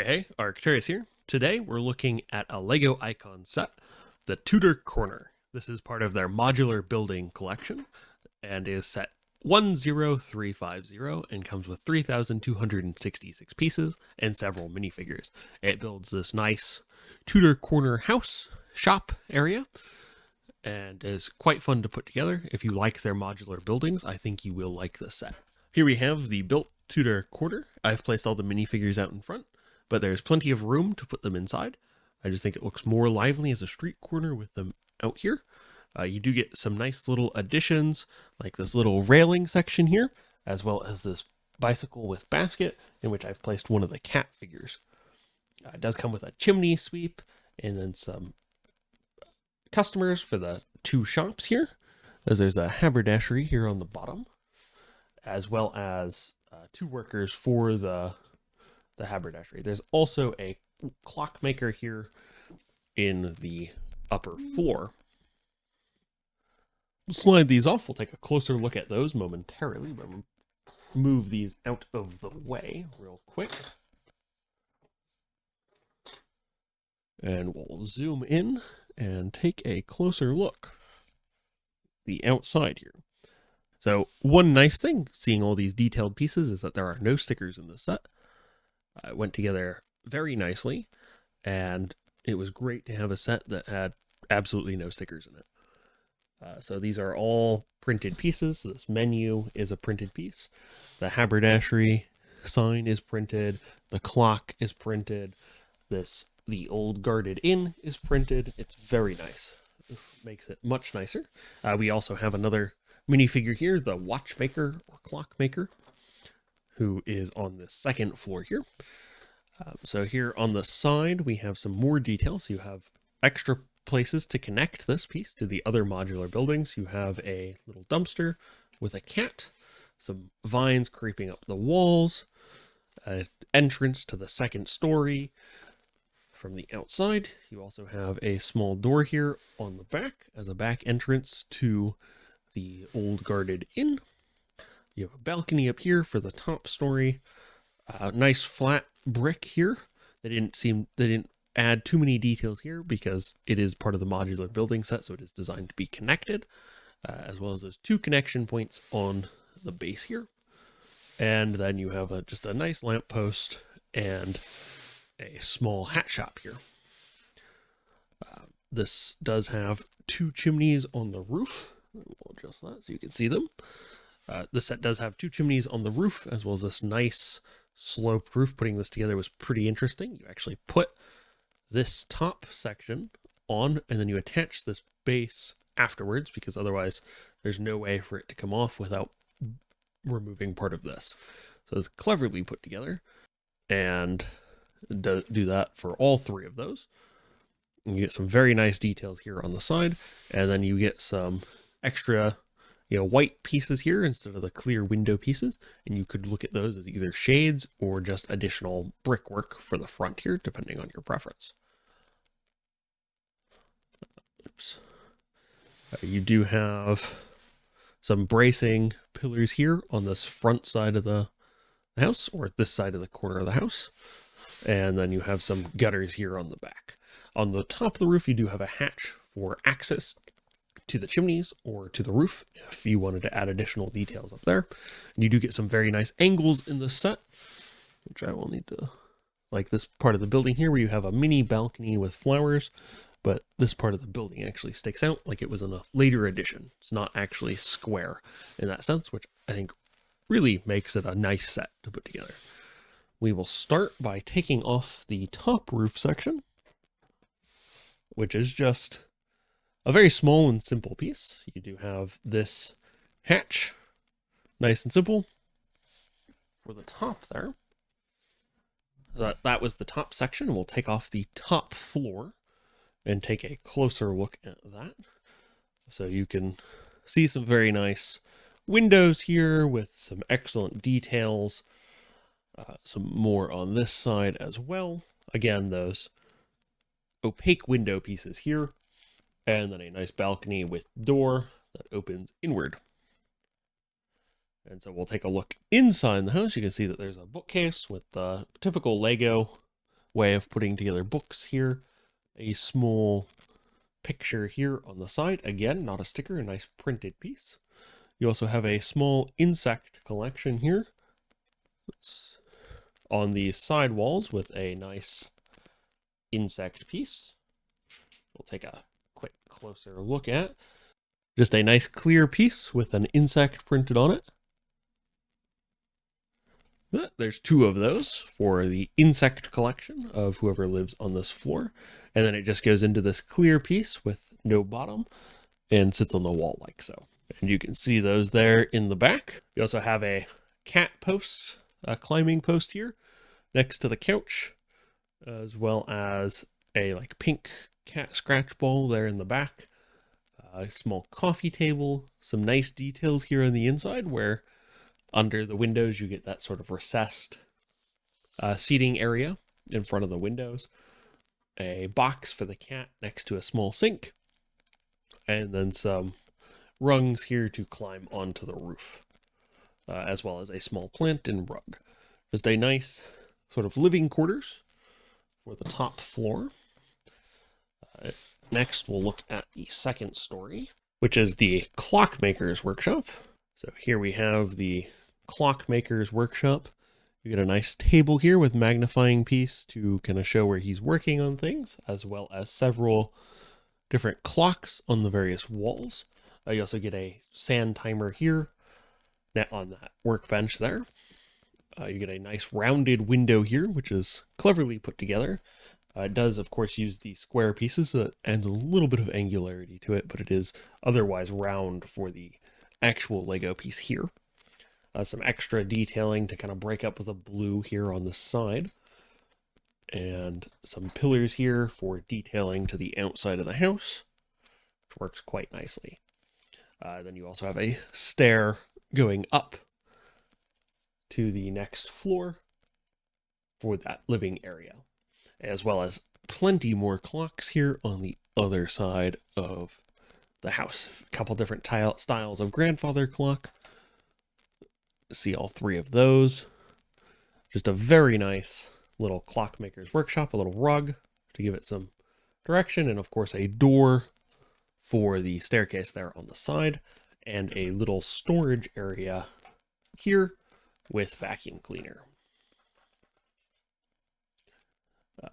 Hey, Arcturus here. Today we're looking at a Lego icon set, the Tudor Corner. This is part of their modular building collection and is set 10350 and comes with 3,266 pieces and several minifigures. It builds this nice Tudor Corner house shop area and is quite fun to put together. If you like their modular buildings, I think you will like this set. Here we have the built Tudor Corner. I've placed all the minifigures out in front, but there's plenty of room to put them inside. I just think it looks more lively as a street corner with them out here. You do get some nice little additions, like this little railing section here, as well as this bicycle with basket, in which I've placed one of the cat figures. It does come with a chimney sweep, and then some customers for the two shops here, as there's a haberdashery here on the bottom, as well as two workers for the haberdashery. There's also a clockmaker here in the upper floor. We'll slide these off. We'll take a closer look at those momentarily, but we'll move these out of the way real quick. And we'll zoom in and take a closer look the outside here. So one nice thing, seeing all these detailed pieces, is that there are no stickers in this set. It went together very nicely, and it was great to have a set that had absolutely no stickers in it. So these are all printed pieces. This menu is a printed piece. The haberdashery sign is printed. The clock is printed. The old guarded inn is printed. It's very nice. It makes it much nicer. We also have another minifigure here, the watchmaker or clockmaker, who is on the second floor here. So here on the side, we have some more details. You have extra places to connect this piece to the other modular buildings. You have a little dumpster with a cat, some vines creeping up the walls, an entrance to the second story. From the outside, you also have a small door here on the back as a back entrance to the old guarded inn. You have a balcony up here for the top story. Nice flat brick here. They didn't add too many details here because it is part of the modular building set, so it is designed to be connected, as well as those two connection points on the base here. And then you have just a nice lamppost and a small hat shop here. This does have two chimneys on the roof. We'll adjust that so you can see them. The set does have two chimneys on the roof, as well as this nice sloped roof. Putting this together was pretty interesting. You actually put this top section on, and then you attach this base afterwards, because otherwise there's no way for it to come off without removing part of this. So it's cleverly put together, and do that for all three of those. You get some very nice details here on the side, and then you get some extra white pieces here instead of the clear window pieces, and you could look at those as either shades or just additional brickwork for the front here, depending on your preference. Oops. You do have some bracing pillars here on this front side of the house, or this side of the corner of the house, and then you have some gutters here on the back. On the top of the roof, you do have a hatch for access to the chimneys or to the roof if you wanted to add additional details up there. And you do get some very nice angles in this set, which I will need to, like this part of the building here where you have a mini balcony with flowers, but this part of the building actually sticks out like it was in a later edition. It's not actually square in that sense, which I think really makes it a nice set to put together. We will start by taking off the top roof section, which is just a very small and simple piece. You do have this hatch, nice and simple, for the top there. That was the top section. We'll take off the top floor and take a closer look at that. So you can see some very nice windows here with some excellent details. Some more on this side as well. Again, those opaque window pieces here. And then a nice balcony with door that opens inward. And so we'll take a look inside the house. You can see that there's a bookcase with the typical Lego way of putting together books here. A small picture here on the side. Again, not a sticker, a nice printed piece. You also have a small insect collection here. It's on the side walls with a nice insect piece. We'll take a quick closer look at. Just a nice clear piece with an insect printed on it. There's 2 of those for the insect collection of whoever lives on this floor. And then it just goes into this clear piece with no bottom and sits on the wall like so. And you can see those there in the back. You also have a cat post, a climbing post here next to the couch, as well as a pink cat scratch ball there in the back. A small coffee table, some nice details here on the inside where under the windows you get that sort of recessed seating area in front of the windows. A box for the cat next to a small sink, and then some rungs here to climb onto the roof, as well as a small plant and rug. Just a nice sort of living quarters for the top floor. Next, we'll look at the second story, which is the clockmaker's workshop. So here we have the clockmaker's workshop. You get a nice table here with magnifying piece to kind of show where he's working on things, as well as several different clocks on the various walls. You also get a sand timer here on that workbench there. You get a nice rounded window here, which is cleverly put together. It does, of course, use the square pieces, so it adds a little bit of angularity to it, but it is otherwise round for the actual Lego piece here. Some extra detailing to kind of break up with a blue here on the side. And some pillars here for detailing to the outside of the house, which works quite nicely. Then you also have a stair going up to the next floor for that living area, as well as plenty more clocks here on the other side of the house. A couple different styles of grandfather clock. See all 3 of those. Just a very nice little clockmaker's workshop, a little rug to give it some direction, and of course a door for the staircase there on the side, and a little storage area here with vacuum cleaner.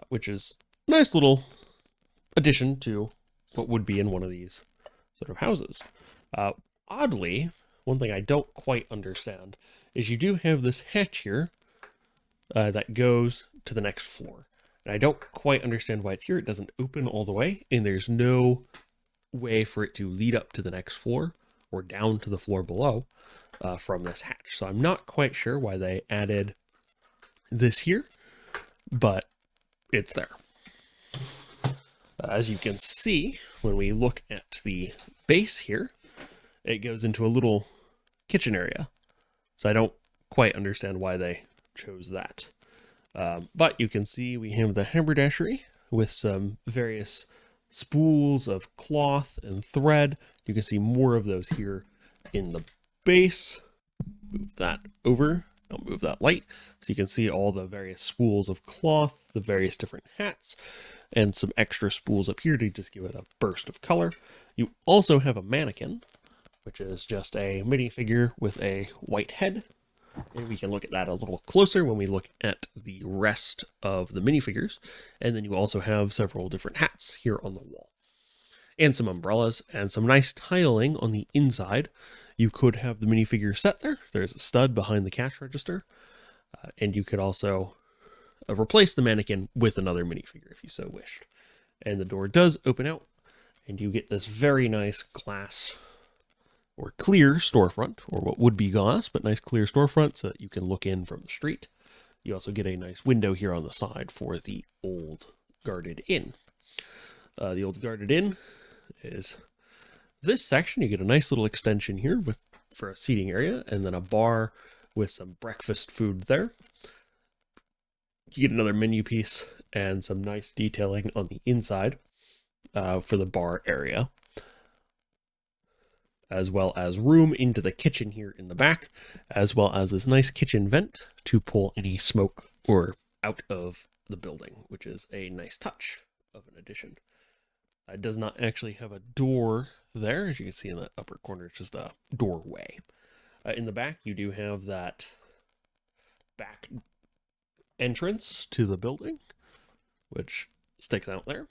Which is a nice little addition to what would be in one of these sort of houses. Oddly, one thing I don't quite understand is you do have this hatch here that goes to the next floor. And I don't quite understand why it's here. It doesn't open all the way, and there's no way for it to lead up to the next floor or down to the floor below from this hatch. So I'm not quite sure why they added this here, but it's there. As you can see, when we look at the base here, it goes into a little kitchen area. So I don't quite understand why they chose that. But you can see we have the haberdashery with some various spools of cloth and thread. You can see more of those here in the base. Move that over. I'll move that light so you can see all the various spools of cloth, the various different hats, and some extra spools up here to just give it a burst of color. You also have a mannequin, which is just a minifigure with a white head. And we can look at that a little closer when we look at the rest of the minifigures. And then you also have several different hats here on the wall. And some umbrellas and some nice tiling on the inside. You could have the minifigure set there. There's a stud behind the cash register. And you could also replace the mannequin with another minifigure if you so wished. And the door does open out, and you get this very nice glass or clear storefront, or what would be glass, but nice clear storefront so that you can look in from the street. You also get a nice window here on the side for the Old Guarded Inn. The Old Guarded Inn is this section. You get a nice little extension here for a seating area, and then a bar with some breakfast food there. You get another menu piece and some nice detailing on the inside for the bar area, as well as room into the kitchen here in the back, as well as this nice kitchen vent to pull any smoke or out of the building, which is a nice touch of an addition. It does not actually have a door there. As you can see in the upper corner, it's just a doorway. In the back, you do have that back entrance to the building, which sticks out there,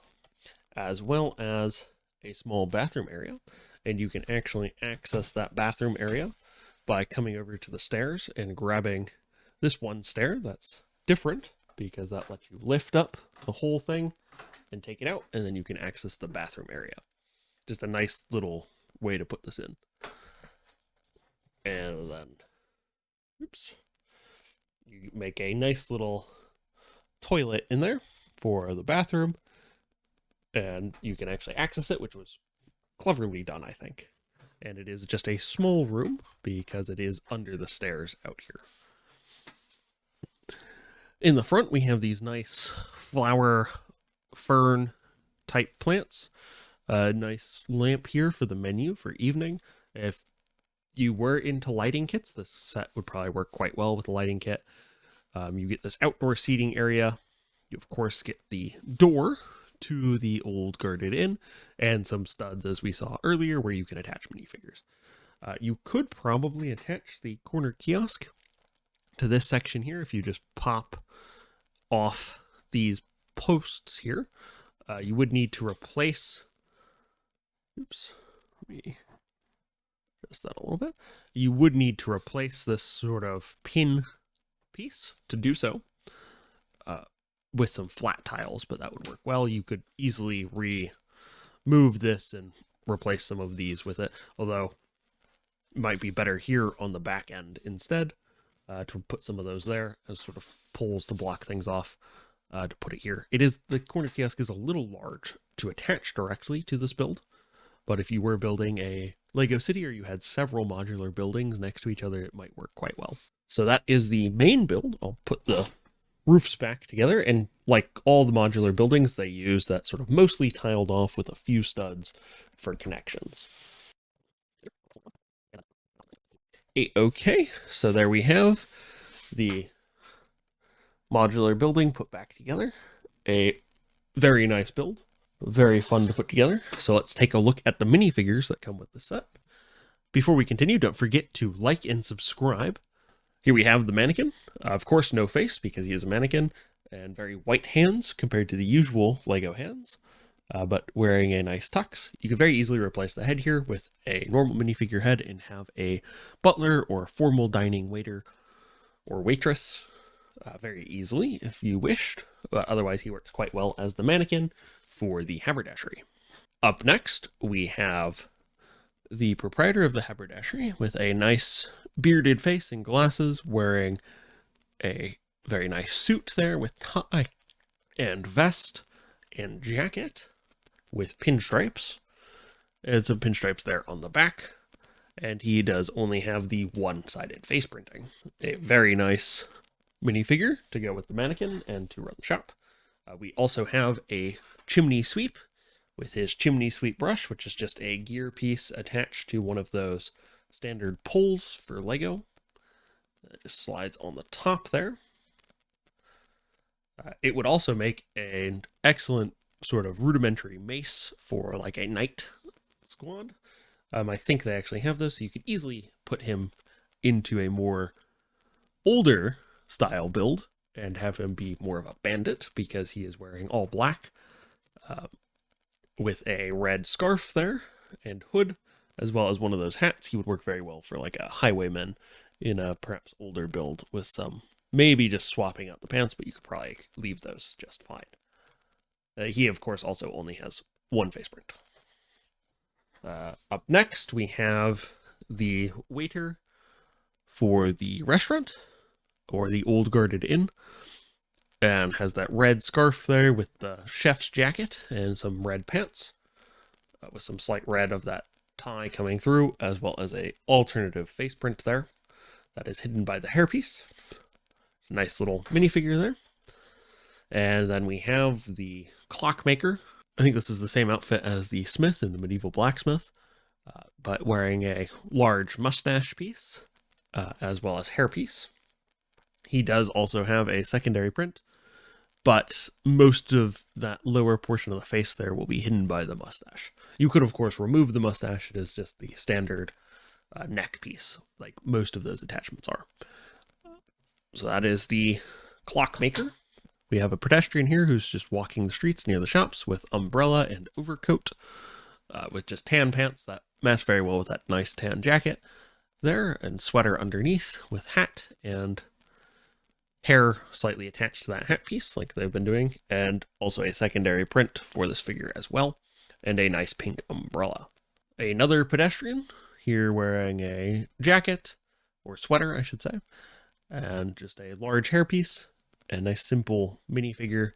as well as a small bathroom area. And you can actually access that bathroom area by coming over to the stairs and grabbing this one stair that's different, because that lets you lift up the whole thing and take it out, and then you can access the bathroom area. Just a nice little way to put this in. And then, oops, you make a nice little toilet in there for the bathroom, and you can actually access it, which was cleverly done, I think. And it is just a small room because it is under the stairs out here. In the front, we have these nice flower fern type plants. A nice lamp here for the menu for evening. If you were into lighting kits, this set would probably work quite well with a lighting kit. You get this outdoor seating area. You, of course, get the door to the old guarded inn and some studs, as we saw earlier, where you can attach minifigures. You could probably attach the corner kiosk to this section here if you just pop off these posts here. You would need to replace, oops, let me adjust that a little bit. You would need to replace this sort of pin piece to do so with some flat tiles, but that would work well. You could easily remove this and replace some of these with it, although it might be better here on the back end instead to put some of those there as sort of poles to block things off. To put it here. The corner kiosk is a little large to attach directly to this build, but if you were building a Lego city or you had several modular buildings next to each other, it might work quite well. So that is the main build. I'll put the roofs back together, and like all the modular buildings, they use that sort of mostly tiled off with a few studs for connections. Okay, so there we have the modular building put back together. A very nice build, very fun to put together. So let's take a look at the minifigures that come with the set. Before we continue, don't forget to like and subscribe. Here we have the mannequin. Of course, no face because he is a mannequin, and very white hands compared to the usual Lego hands, but wearing a nice tux. You could very easily replace the head here with a normal minifigure head and have a butler or a formal dining waiter or waitress very easily if you wished, but otherwise he works quite well as the mannequin for the haberdashery. Up next, we have the proprietor of the haberdashery with a nice bearded face and glasses, wearing a very nice suit there with tie and vest and jacket with pinstripes, and some pinstripes there on the back. And he does only have the one-sided face printing. A very nice minifigure to go with the mannequin and to run the shop. We also have a chimney sweep with his chimney sweep brush, which is just a gear piece attached to one of those standard poles for Lego. It just slides on the top there. It would also make an excellent sort of rudimentary mace for like a knight squad. I think they actually have those, so you could easily put him into a more older style build and have him be more of a bandit because he is wearing all black with a red scarf there and hood, as well as one of those hats. He would work very well for like a highwayman in a perhaps older build with some, maybe just swapping out the pants, but you could probably leave those just fine. He, of course, also only has one face print. Up next, we have the waiter for the restaurant, or the old guarded inn, and has that red scarf there with the chef's jacket and some red pants, with some slight red of that tie coming through, as well as a alternative face print there that is hidden by the hairpiece. Nice little minifigure there. And then we have the clockmaker. I think this is the same outfit as the smith in the medieval blacksmith, but wearing a large mustache piece, as well as hairpiece. He does also have a secondary print but most of that lower portion of the face there will be hidden by the mustache. You could, of course, remove the mustache. It is just the standard neck piece, like most of those attachments are. So that is the clockmaker. We have a pedestrian here who's just walking the streets near the shops with umbrella and overcoat, with just tan pants that match very well with that nice tan jacket there, and sweater underneath with hat and hair slightly attached to that hat piece like they've been doing, and also a secondary print for this figure as well, and a nice pink umbrella. Another pedestrian here wearing a jacket, or sweater I should say, and just a large hairpiece, a nice simple minifigure.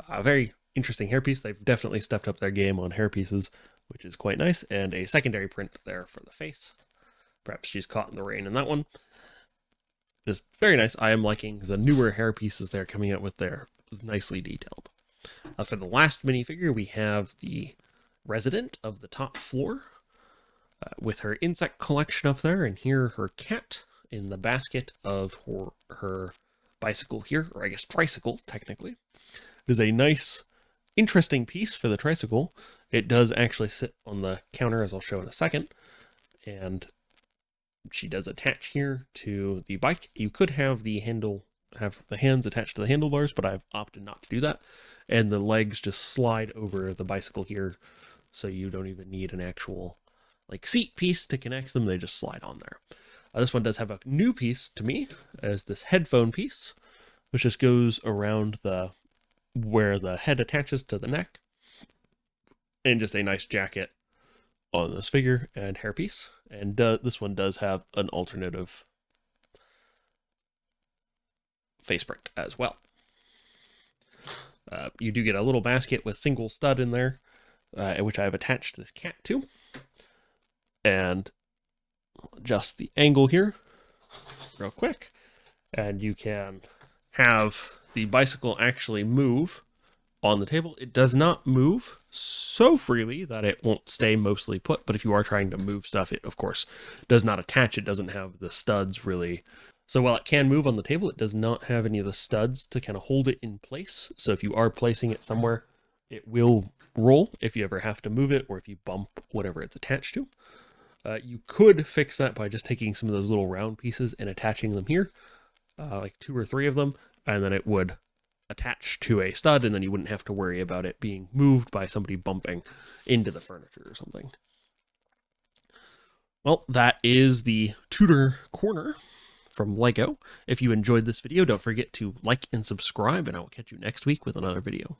A very interesting hairpiece. They've definitely stepped up their game on hairpieces, which is quite nice, and a secondary print there for the face. Perhaps she's caught in the rain in that one. Just very nice. I am liking the newer hairpieces they're coming out with there. Nicely detailed. For the last minifigure, we have the resident of the top floor with her insect collection up there, and here her cat in the basket of her bicycle here, or I guess tricycle, technically. It is a nice, interesting piece for the tricycle. It does actually sit on the counter, as I'll show in a second, and she does attach here to the bike. You could have the hands attached to the handlebars, but I've opted not to do that. And the legs just slide over the bicycle here, so you don't even need an actual like seat piece to connect them. They just slide on there. This one does have a new piece to me, as this headphone piece, which just goes around where the head attaches to the neck, and just a nice jacket on this figure and hairpiece. And this one does have an alternative face print as well. You do get a little basket with single stud in there, which I have attached this cat to, and adjust the angle here real quick, and you can have the bicycle actually move on the table. It does not move so freely that it won't stay mostly put, but if you are trying to move stuff, it of course does not attach. It doesn't have the studs really. So while it can move on the table, it does not have any of the studs to kind of hold it in place. So if you are placing it somewhere, it will roll if you ever have to move it, or if you bump whatever it's attached to. You could fix that by just taking some of those little round pieces and attaching them here, like 2 or 3 of them, and then it would attach to a stud, and then you wouldn't have to worry about it being moved by somebody bumping into the furniture or something. Well, that is the Tudor Corner from LEGO. If you enjoyed this video, don't forget to like and subscribe, and I will catch you next week with another video.